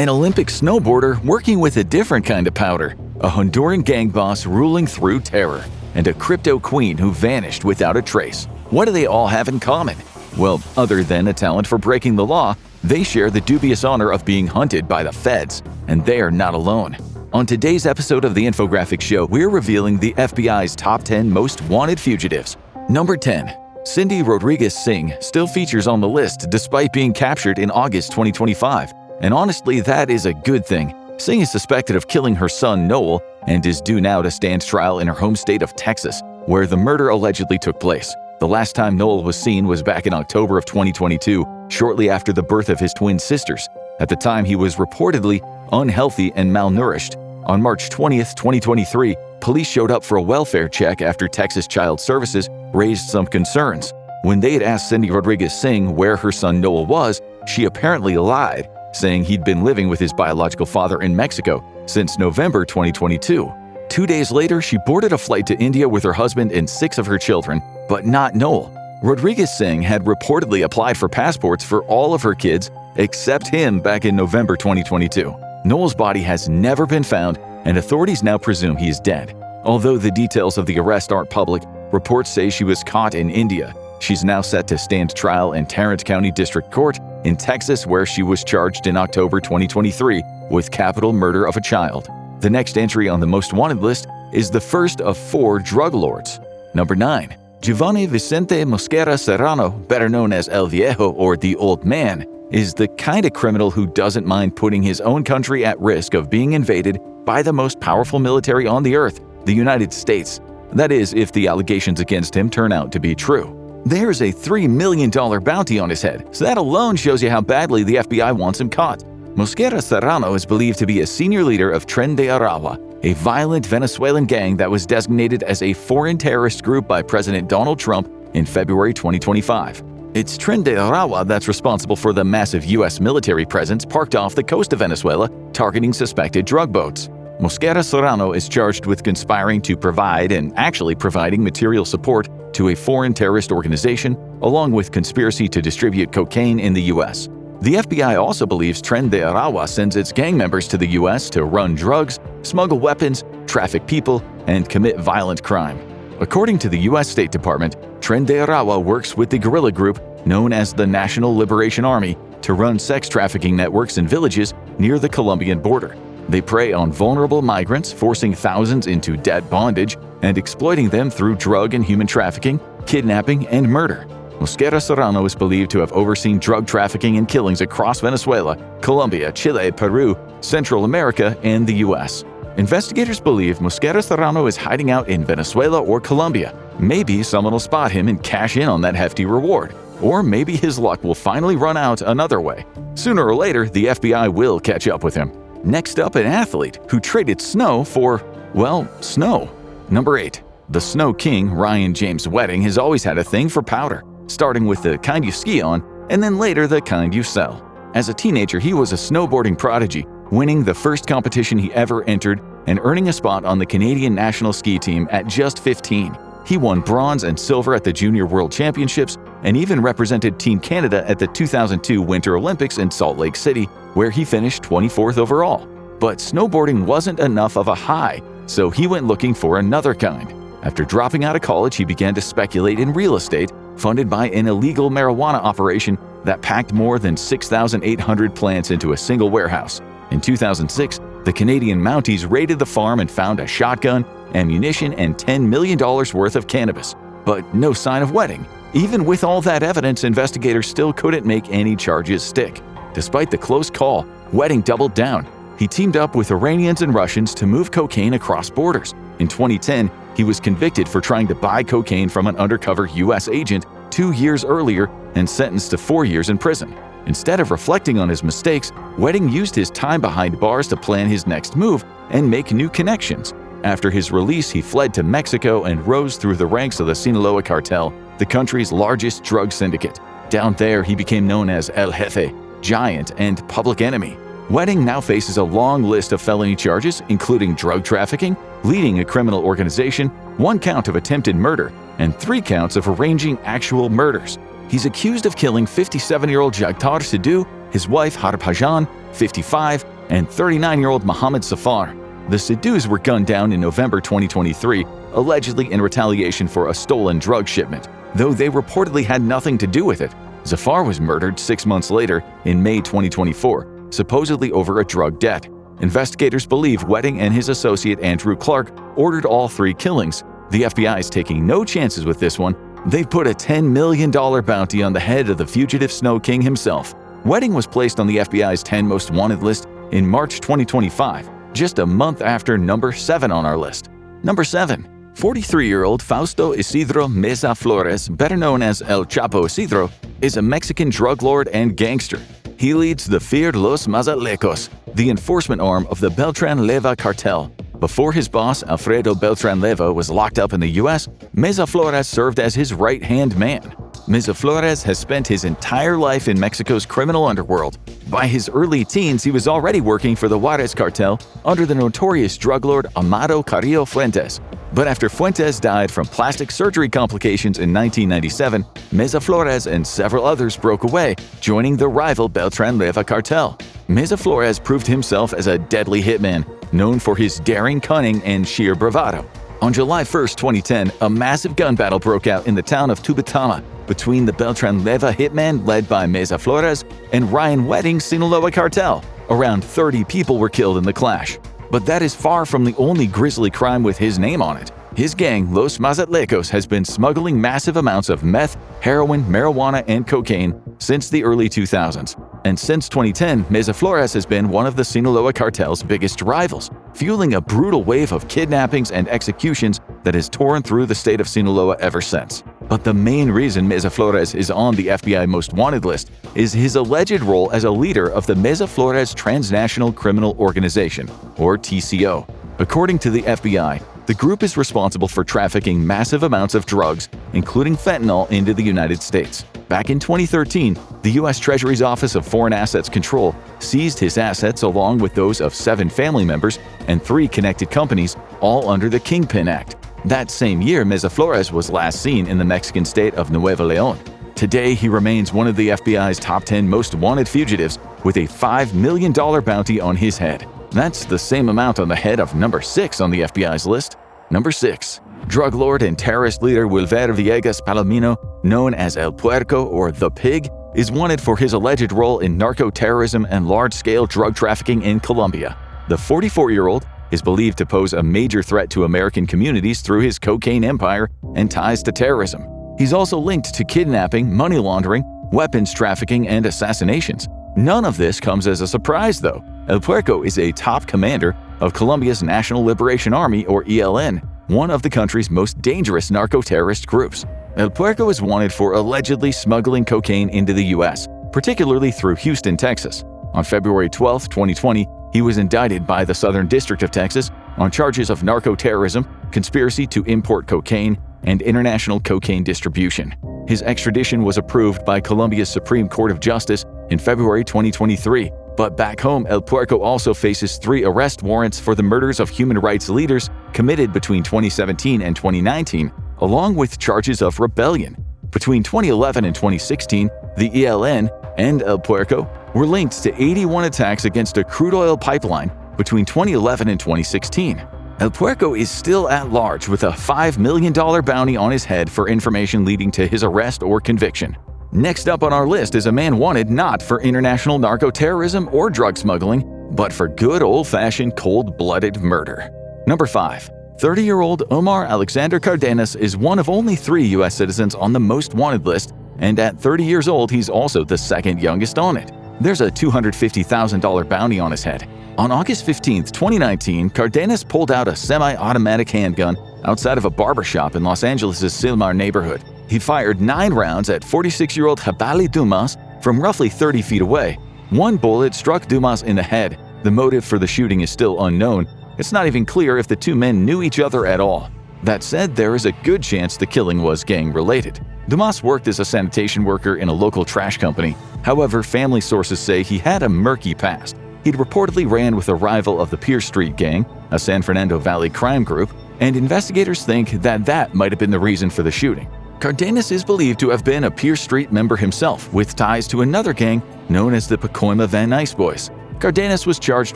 an Olympic snowboarder working with a different kind of powder, a Honduran gang boss ruling through terror, and a crypto queen who vanished without a trace. What do they all have in common? Well, other than a talent for breaking the law, they share the dubious honor of being hunted by the feds, and they are not alone. On today's episode of the Infographic Show, we're revealing the FBI's top 10 most wanted fugitives. Number 10. Cindy Rodriguez Singh still features on the list despite being captured in August 2025. And honestly, that is a good thing. Singh is suspected of killing her son Noel and is due now to stand trial in her home state of Texas, where the murder allegedly took place. The last time Noel was seen was back in October of 2022, shortly after the birth of his twin sisters. At the time, he was reportedly unhealthy and malnourished. On March 20th, 2023, police showed up for a welfare check after Texas Child Services raised some concerns. When they had asked Cindy Rodriguez Singh where her son Noel was, she apparently lied, saying he'd been living with his biological father in Mexico since November 2022. 2 days later, she boarded a flight to India with her husband and 6 of her children, but not Noel. Rodriguez Singh had reportedly applied for passports for all of her kids except him back in November 2022. Noel's body has never been found, and authorities now presume he is dead. Although the details of the arrest aren't public, reports say she was caught in India. She's now set to stand trial in Tarrant County District Court in Texas, where she was charged in October 2023 with capital murder of a child. The next entry on the most wanted list is the first of 4 drug lords. Number 9. Giovanni Vicente Mosquera Serrano, better known as El Viejo or the Old Man, is the kind of criminal who doesn't mind putting his own country at risk of being invaded by the most powerful military on the earth, the United States. That is, if the allegations against him turn out to be true. There's a $3 million bounty on his head, so that alone shows you how badly the FBI wants him caught. Mosquera Serrano is believed to be a senior leader of Tren de Aragua, a violent Venezuelan gang that was designated as a foreign terrorist group by President Donald Trump in February 2025. It's Tren de Aragua that's responsible for the massive U.S. military presence parked off the coast of Venezuela, targeting suspected drug boats. Mosquera Serrano is charged with conspiring to provide and actually providing material support to a foreign terrorist organization, along with conspiracy to distribute cocaine in the U.S. The FBI also believes Tren de Aragua sends its gang members to the U.S. to run drugs, smuggle weapons, traffic people, and commit violent crime. According to the U.S. State Department, Tren de Aragua works with the guerrilla group known as the National Liberation Army to run sex trafficking networks in villages near the Colombian border. They prey on vulnerable migrants, forcing thousands into debt bondage and exploiting them through drug and human trafficking, kidnapping, and murder. Mosquera Serrano is believed to have overseen drug trafficking and killings across Venezuela, Colombia, Chile, Peru, Central America, and the U.S. Investigators believe Mosquera Serrano is hiding out in Venezuela or Colombia. Maybe someone will spot him and cash in on that hefty reward. Or maybe his luck will finally run out another way. Sooner or later, the FBI will catch up with him. Next up, an athlete who traded snow for, well, snow. Number 8. The Snow King, Ryan James Wedding, has always had a thing for powder, starting with the kind you ski on, and then later the kind you sell. As a teenager, he was a snowboarding prodigy, winning the first competition he ever entered and earning a spot on the Canadian national ski team at just 15. He won bronze and silver at the Junior World Championships and even represented Team Canada at the 2002 Winter Olympics in Salt Lake City, where he finished 24th overall. But snowboarding wasn't enough of a high, so he went looking for another kind. After dropping out of college, he began to speculate in real estate, funded by an illegal marijuana operation that packed more than 6,800 plants into a single warehouse. In 2006, the Canadian Mounties raided the farm and found a shotgun, ammunition, and $10 million worth of cannabis. But no sign of Wedding. Even with all that evidence, investigators still couldn't make any charges stick. Despite the close call, Wedding doubled down. He teamed up with Iranians and Russians to move cocaine across borders. In 2010, he was convicted for trying to buy cocaine from an undercover U.S. agent 2 years earlier and sentenced to 4 years in prison. Instead of reflecting on his mistakes, Wedding used his time behind bars to plan his next move and make new connections. After his release, he fled to Mexico and rose through the ranks of the Sinaloa cartel, the country's largest drug syndicate. Down there, he became known as El Jefe, Giant, and Public Enemy. Wedding now faces a long list of felony charges, including drug trafficking, leading a criminal organization, 1 count of attempted murder, and 3 counts of arranging actual murders. He's accused of killing 57-year-old Jagtar Sidhu his wife Harbhajan, 55, and 39-year-old Mohammed Safar. The Sidhus were gunned down in November 2023, allegedly in retaliation for a stolen drug shipment, though they reportedly had nothing to do with it. Zafar was murdered 6 months later in May 2024, supposedly over a drug debt. Investigators believe Wedding and his associate Andrew Clark ordered all 3 killings. The FBI is taking no chances with this one. They've put a $10 million bounty on the head of the fugitive Snow King himself. Wedding was placed on the FBI's 10 most wanted list in March 2025, just a month after number 7 on our list. Number 7. 43-year-old Fausto Isidro Meza Flores, better known as El Chapo Isidro, is a Mexican drug lord and gangster. He leads the Fear Los Mazatlejos, the enforcement arm of the Beltran Leyva cartel. Before his boss, Alfredo Beltran Leyva, was locked up in the U.S., Meza Flores served as his right-hand man. Meza Flores has spent his entire life in Mexico's criminal underworld. By his early teens, he was already working for the Juarez cartel under the notorious drug lord Amado Carrillo Fuentes. But after Fuentes died from plastic surgery complications in 1997, Meza Flores and several others broke away, joining the rival Beltran Leyva cartel. Meza Flores proved himself as a deadly hitman, known for his daring cunning and sheer bravado. On July 1, 2010, a massive gun battle broke out in the town of Tubitama between the Beltran Leyva hitman led by Meza Flores and Ryan Wedding's Sinaloa cartel. Around 30 people were killed in the clash. But that is far from the only grisly crime with his name on it. His gang, Los Mazatlejos, has been smuggling massive amounts of meth, heroin, marijuana, and cocaine since the early 2000s. And since 2010, Meza Flores has been one of the Sinaloa cartel's biggest rivals, fueling a brutal wave of kidnappings and executions that has torn through the state of Sinaloa ever since. But the main reason Meza Flores is on the FBI Most Wanted list is his alleged role as a leader of the Meza Flores Transnational Criminal Organization, or TCO. According to the FBI, the group is responsible for trafficking massive amounts of drugs, including fentanyl, into the United States. Back in 2013, the U.S. Treasury's Office of Foreign Assets Control seized his assets along with those of 7 family members and 3 connected companies, all under the Kingpin Act. That same year, Meza Flores was last seen in the Mexican state of Nuevo León. Today, he remains one of the FBI's top 10 most wanted fugitives with a $5 million bounty on his head. That's the same amount on the head of number 6 on the FBI's list. Number 6. Drug lord and terrorist leader Wilver Palamino, known as El Puerco or The Pig, is wanted for his alleged role in narco-terrorism and large-scale drug trafficking in Colombia. The 44-year-old is believed to pose a major threat to American communities through his cocaine empire and ties to terrorism. He's also linked to kidnapping, money laundering, weapons trafficking, and assassinations. None of this comes as a surprise, though. El Puerco is a top commander of Colombia's National Liberation Army, or ELN, one of the country's most dangerous narco-terrorist groups. El Puerco is wanted for allegedly smuggling cocaine into the U.S., particularly through Houston, Texas. On February 12, 2020, he was indicted by the Southern District of Texas on charges of narco-terrorism, conspiracy to import cocaine, and international cocaine distribution. His extradition was approved by Colombia's Supreme Court of Justice in February 2023. But back home, El Puerco also faces 3 arrest warrants for the murders of human rights leaders committed between 2017 and 2019, along with charges of rebellion. Between 2011 and 2016, the ELN and El Puerco were linked to 81 attacks against a crude oil pipeline between 2011 and 2016. El Puerco is still at large with a $5 million bounty on his head for information leading to his arrest or conviction. Next up on our list is a man wanted not for international narco-terrorism or drug smuggling, but for good old-fashioned cold-blooded murder. Number 5. 30-year-old Omar Alexander Cardenas is one of only 3 U.S. citizens on the most wanted list, and at 30 years old, he's also the second youngest on it. There's a $250,000 bounty on his head. On August 15, 2019, Cardenas pulled out a semi-automatic handgun outside of a barbershop in Los Angeles' Silmar neighborhood. He fired 9 rounds at 46-year-old Habali Dumas from roughly 30 feet away. One bullet struck Dumas in the head. The motive for the shooting is still unknown. It's not even clear if the 2 men knew each other at all. That said, there is a good chance the killing was gang-related. Dumas worked as a sanitation worker in a local trash company. However, family sources say he had a murky past. He'd reportedly ran with a rival of the Pierce Street Gang, a San Fernando Valley crime group, and investigators think that might have been the reason for the shooting. Cardenas is believed to have been a Pier Street member himself, with ties to another gang known as the Pacoima Van Nuys Boys. Cardenas was charged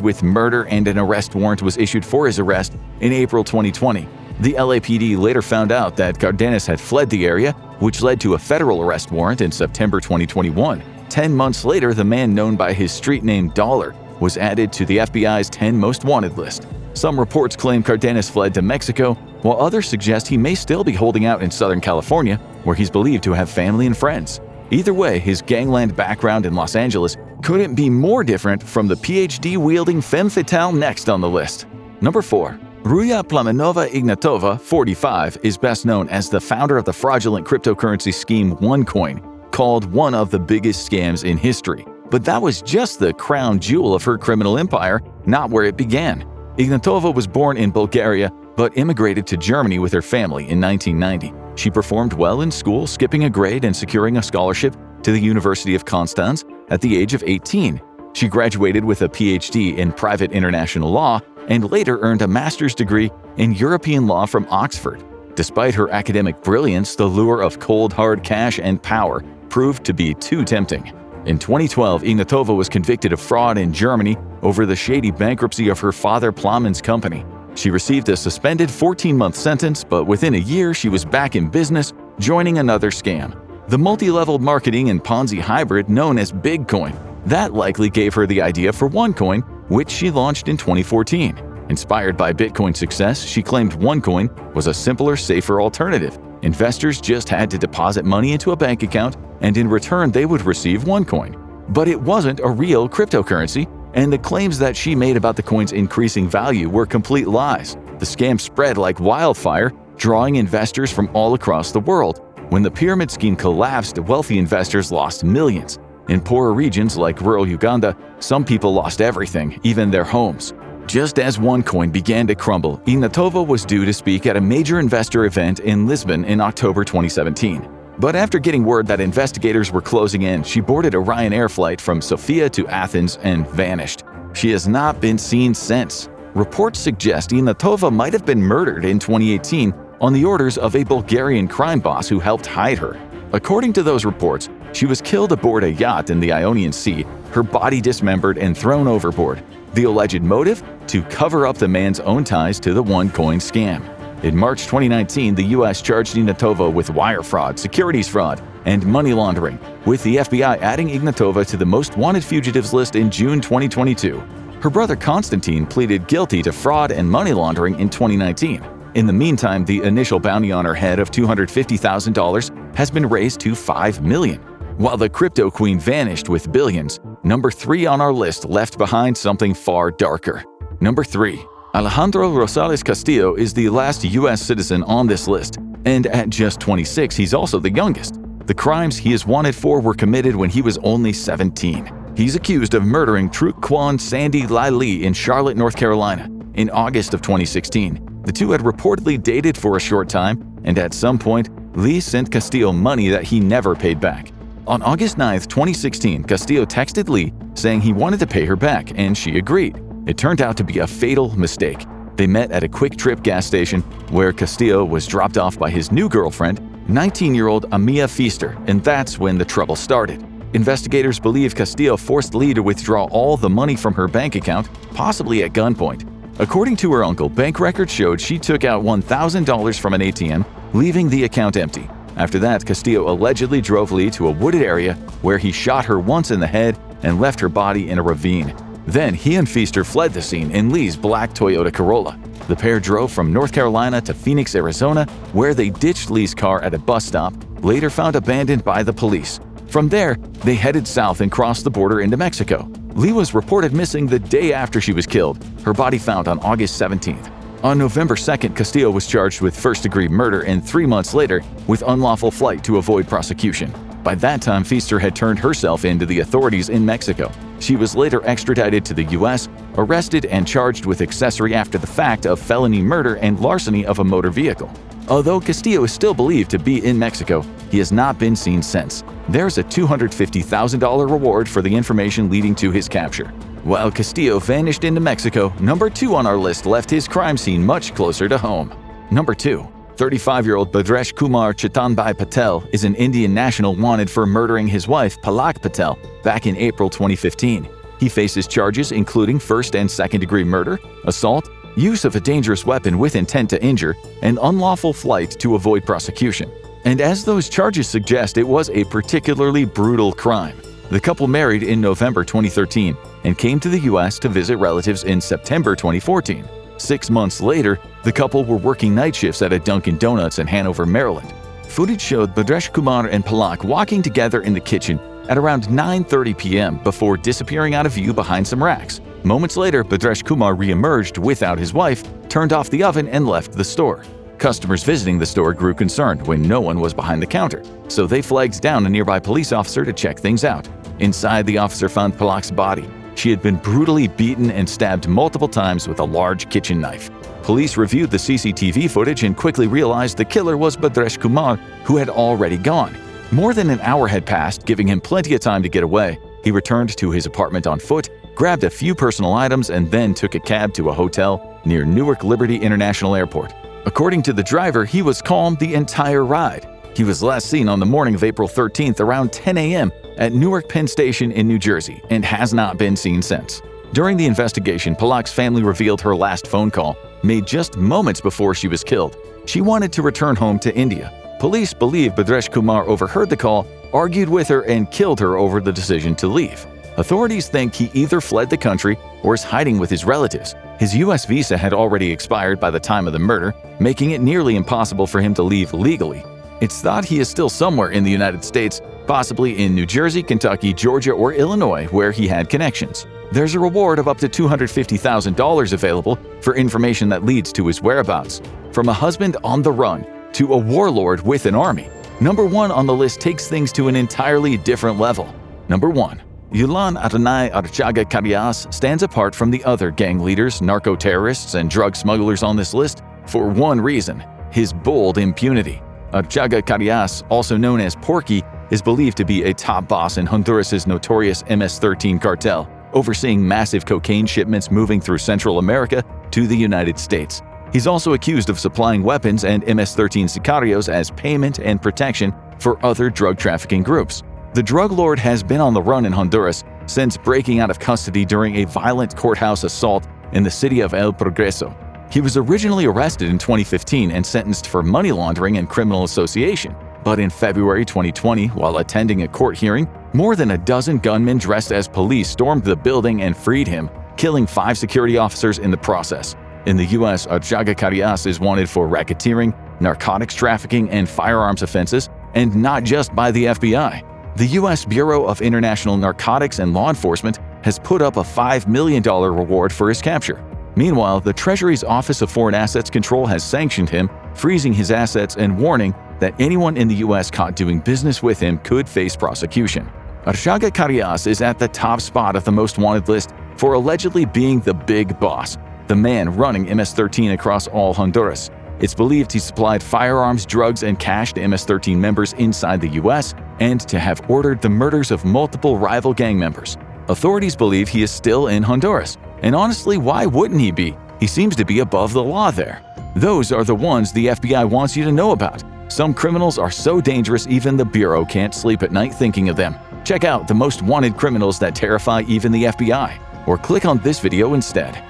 with murder and an arrest warrant was issued for his arrest in April 2020. The LAPD later found out that Cardenas had fled the area, which led to a federal arrest warrant in September 2021. 10 months later, the man known by his street name Dollar was added to the FBI's 10 most wanted list. Some reports claim Cardenas fled to Mexico, while others suggest he may still be holding out in Southern California, where he's believed to have family and friends. Either way, his gangland background in Los Angeles couldn't be more different from the PhD-wielding femme fatale next on the list. Number 4. Ruja Ignatova, 45, is best known as the founder of the fraudulent cryptocurrency scheme OneCoin, called one of the biggest scams in history. But that was just the crown jewel of her criminal empire, not where it began. Ignatova was born in Bulgaria, but immigrated to Germany with her family in 1990. She performed well in school, skipping a grade and securing a scholarship to the University of Konstanz at the age of 18. She graduated with a PhD in private international law and later earned a master's degree in European law from Oxford. Despite her academic brilliance, the lure of cold hard cash and power proved to be too tempting. In 2012, Ignatova was convicted of fraud in Germany over the shady bankruptcy of her father Plamin's company. She received a suspended 14-month sentence, but within a year she was back in business, joining another scam, the multi-level marketing and Ponzi hybrid known as Bitcoin. That likely gave her the idea for OneCoin, which she launched in 2014. Inspired by Bitcoin's success, she claimed OneCoin was a simpler, safer alternative. Investors just had to deposit money into a bank account, and in return they would receive OneCoin. But it wasn't a real cryptocurrency, and the claims that she made about the coin's increasing value were complete lies. The scam spread like wildfire, drawing investors from all across the world. When the pyramid scheme collapsed, wealthy investors lost millions. In poorer regions like rural Uganda, some people lost everything, even their homes. Just as OneCoin began to crumble, Ignatova was due to speak at a major investor event in Lisbon in October 2017. But after getting word that investigators were closing in, she boarded a Ryanair flight from Sofia to Athens and vanished. She has not been seen since. Reports suggest Ignatova might have been murdered in 2018 on the orders of a Bulgarian crime boss who helped hide her. According to those reports, she was killed aboard a yacht in the Ionian Sea, her body dismembered and thrown overboard. The alleged motive? To cover up the man's own ties to the OneCoin scam. In March 2019, the U.S. charged Ignatova with wire fraud, securities fraud, and money laundering, with the FBI adding Ignatova to the most wanted fugitives list in June 2022. Her brother Konstantin pleaded guilty to fraud and money laundering in 2019. In the meantime, the initial bounty on her head of $250,000 has been raised to $5 million. While the crypto queen vanished with billions, number 3 on our list left behind something far darker. Number 3. Alejandro Castillo is the last U.S. citizen on this list, and at just 26, he's also the youngest. The crimes he is wanted for were committed when he was only 17. He's accused of murdering Truc Quan Sandy Lai Lee in Charlotte, North Carolina, in August of 2016. The two had reportedly dated for a short time, and at some point, Lee sent Castillo money that he never paid back. On August 9, 2016, Castillo texted Lee saying he wanted to pay her back, and she agreed. It turned out to be a fatal mistake. They met at a Quick Trip gas station where Castillo was dropped off by his new girlfriend, 19-year-old Amia Feaster, and that's when the trouble started. Investigators believe Castillo forced Lee to withdraw all the money from her bank account, possibly at gunpoint. According to her uncle, bank records showed she took out $1,000 from an ATM, leaving the account empty. After that, Castillo allegedly drove Lee to a wooded area where he shot her once in the head and left her body in a ravine. Then he and Feaster fled the scene in Lee's black Toyota Corolla. The pair drove from North Carolina to Phoenix, Arizona, where they ditched Lee's car at a bus stop, later found abandoned by the police. From there, they headed south and crossed the border into Mexico. Lee was reported missing the day after she was killed, her body found on August 17th. On November 2nd, Castillo was charged with first-degree murder and 3 months later with unlawful flight to avoid prosecution. By that time, Feaster had turned herself in to the authorities in Mexico. She was later extradited to the U.S., arrested and charged with accessory after the fact of felony murder and larceny of a motor vehicle. Although Castillo is still believed to be in Mexico, he has not been seen since. There's a $250,000 reward for the information leading to his capture. While Castillo vanished into Mexico, number 2 on our list left his crime scene much closer to home. Number 2. 35-year-old Bhadreshkumar Patel is an Indian national wanted for murdering his wife Palak Patel back in April 2015. He faces charges including first and second-degree murder, assault, use of a dangerous weapon with intent to injure, and unlawful flight to avoid prosecution. And as those charges suggest, it was a particularly brutal crime. The couple married in November 2013 and came to the U.S. to visit relatives in September 2014. 6 months later, the couple were working night shifts at a Dunkin' Donuts in Hanover, Maryland. Footage showed Bhadreshkumar and Palak walking together in the kitchen at around 9:30 p.m. before disappearing out of view behind some racks. Moments later, Bhadreshkumar re-emerged without his wife, turned off the oven, and left the store. Customers visiting the store grew concerned when no one was behind the counter, so they flagged down a nearby police officer to check things out. Inside, the officer found Palak's body. She had been brutally beaten and stabbed multiple times with a large kitchen knife. Police reviewed the CCTV footage and quickly realized the killer was Bhadreshkumar, who had already gone. More than an hour had passed, giving him plenty of time to get away. He returned to his apartment on foot, grabbed a few personal items, and then took a cab to a hotel near Newark Liberty International Airport. According to the driver, he was calm the entire ride. He was last seen on the morning of April 13th around 10 a.m. at Newark Penn Station in New Jersey and has not been seen since. During the investigation, Palak's family revealed her last phone call, made just moments before she was killed. She wanted to return home to India. Police believe Bhadreshkumar overheard the call, argued with her, and killed her over the decision to leave. Authorities think he either fled the country or is hiding with his relatives. His U.S. visa had already expired by the time of the murder, making it nearly impossible for him to leave legally. It's thought he is still somewhere in the United States, possibly in New Jersey, Kentucky, Georgia, or Illinois, where he had connections. There's a reward of up to $250,000 available for information that leads to his whereabouts. From a husband on the run to a warlord with an army, number 1 on the list takes things to an entirely different level. Number 1. Yulan Arjaga stands apart from the other gang leaders, narco-terrorists, and drug smugglers on this list for one reason: his bold impunity. Arjaga, also known as Porky, is believed to be a top boss in Honduras's notorious MS-13 cartel, overseeing massive cocaine shipments moving through Central America to the United States. He's also accused of supplying weapons and MS-13 sicarios as payment and protection for other drug trafficking groups. The drug lord has been on the run in Honduras since breaking out of custody during a violent courthouse assault in the city of El Progreso. He was originally arrested in 2015 and sentenced for money laundering and criminal association. But in February 2020, while attending a court hearing, more than a dozen gunmen dressed as police stormed the building and freed him, killing 5 security officers in the process. In the U.S., Arjaga is wanted for racketeering, narcotics trafficking, and firearms offenses, and not just by the FBI. The U.S. Bureau of International Narcotics and Law Enforcement has put up a $5 million reward for his capture. Meanwhile, the Treasury's Office of Foreign Assets Control has sanctioned him, freezing his assets and warning that anyone in the U.S. caught doing business with him could face prosecution. Arjaga is at the top spot of the most wanted list for allegedly being the big boss, the man running MS-13 across all Honduras. It's believed he supplied firearms, drugs, and cash to MS-13 members inside the U.S. and to have ordered the murders of multiple rival gang members. Authorities believe he is still in Honduras. And honestly, why wouldn't he be? He seems to be above the law there. Those are the ones the FBI wants you to know about. Some criminals are so dangerous even the Bureau can't sleep at night thinking of them. Check out the most wanted criminals that terrify even the FBI, or click on this video instead.